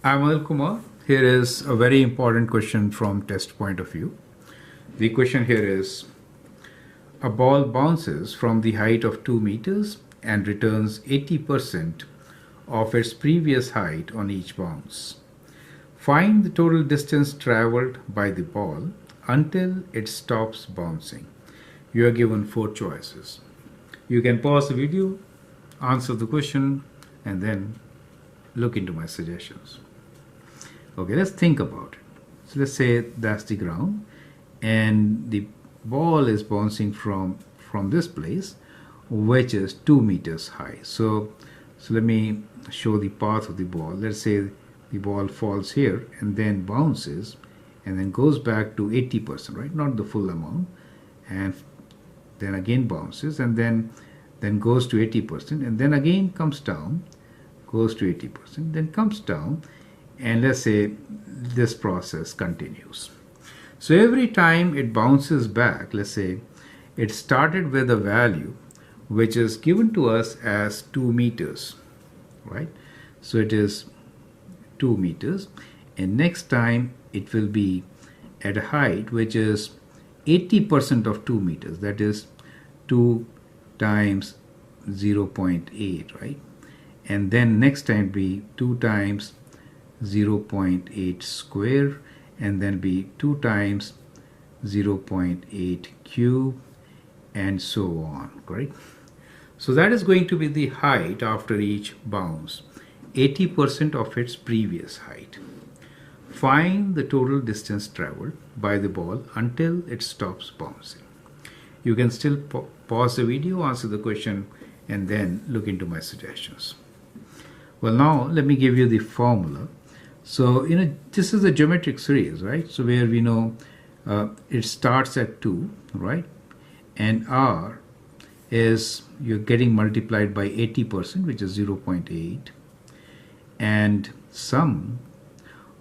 I'm Anil Kumar. Here is a very important question from test point of view. The question here is, a ball bounces from the height of 2 meters and returns 80% of its previous height on each bounce. Find the total distance traveled by the ball until it stops bouncing. You are given 4 choices. You can pause the video, answer the question, and then look into my suggestions. Okay, let's think about it. So let's say that's the ground and the ball is bouncing from this place, which is 2 meters high. So let me show the path of the ball. Let's say the ball falls here and then bounces and then goes back to 80%, right? Not the full amount, and then again bounces and then goes to 80% and then again comes down, goes to 80%, then comes down, and let's say this process continues. So every time it bounces back, let's say it started with a value which is given to us as 2 meters, right? So it is 2 meters, and next time it will be at a height which is 80% of 2 meters, that is 2 times 0.8, right? And then next time be 2 times 0.8 square, and then be 2 times 0.8 cube, and so on, right? So that is going to be the height after each bounce, 80% of its previous height. Find the total distance traveled by the ball until it stops bouncing. You can still pause the video, answer the question, and then look into my suggestions. Well, now let me give you the formula. So, this is a geometric series, right? So where we know it starts at 2, right? And R is, you're getting multiplied by 80%, which is 0.8. And sum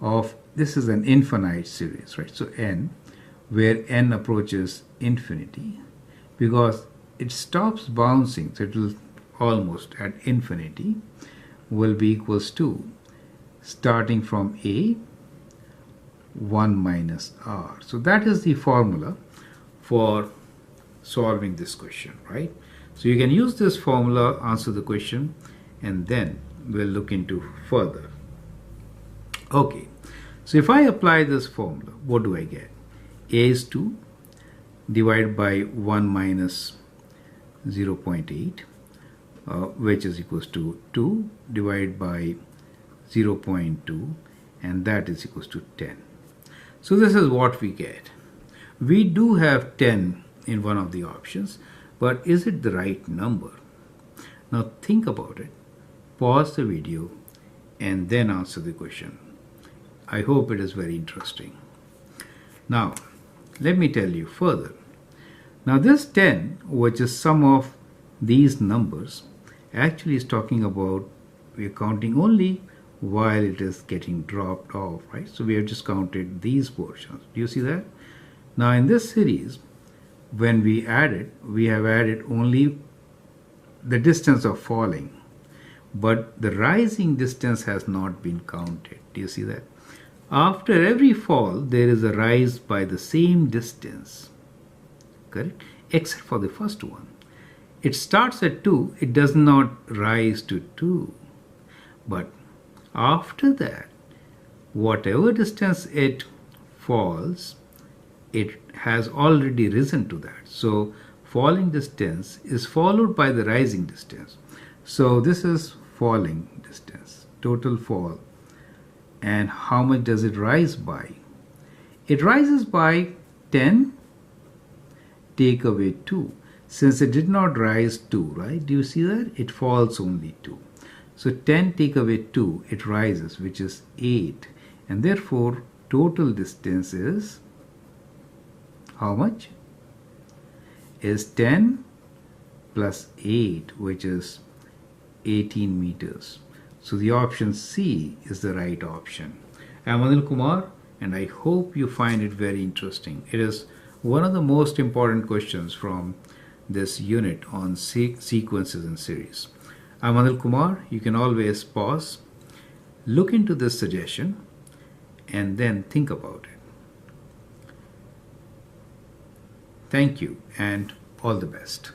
of, this is an infinite series, right? So N, where N approaches infinity, because it stops bouncing, so it will almost at infinity, will be equals to, starting from A, 1 minus R. So that is the formula for solving this question, right? So you can use this formula, answer the question, and then we'll look into further. Okay, so if I apply this formula, what do I get? A is 2 divided by 1 minus 0.8, which is equals to 2 divided by 0.2, and that is equals to 10. So this is what we get. We do have 10 in one of the options, but is it the right number? Now think about it, pause the video, and then answer the question. I hope it is very interesting. Now let me tell you further. Now this 10, which is sum of these numbers, actually is talking about, we are counting only while it is getting dropped off, right? So we have just counted these portions. Do you see that? Now in this series, when we add it, we have added only the distance of falling, but the rising distance has not been counted. Do you see that? After every fall, there is a rise by the same distance, correct? Except for the first one. It starts at 2, it does not rise to 2, but after that, whatever distance it falls, it has already risen to that. So falling distance is followed by the rising distance. So this is falling distance, total fall. And how much does it rise by? It rises by 10, take away 2. Since it did not rise 2, right? Do you see that? It falls only 2. So 10 take away 2, it rises, which is 8. And therefore, total distance is how much? Is 10 plus 8, which is 18 meters. So the option C is the right option. I am Anil Kumar, and I hope you find it very interesting. It is one of the most important questions from this unit on sequences and series. I'm Anil Kumar. You can always pause, Look into this suggestion and then think about it. Thank you and all the best.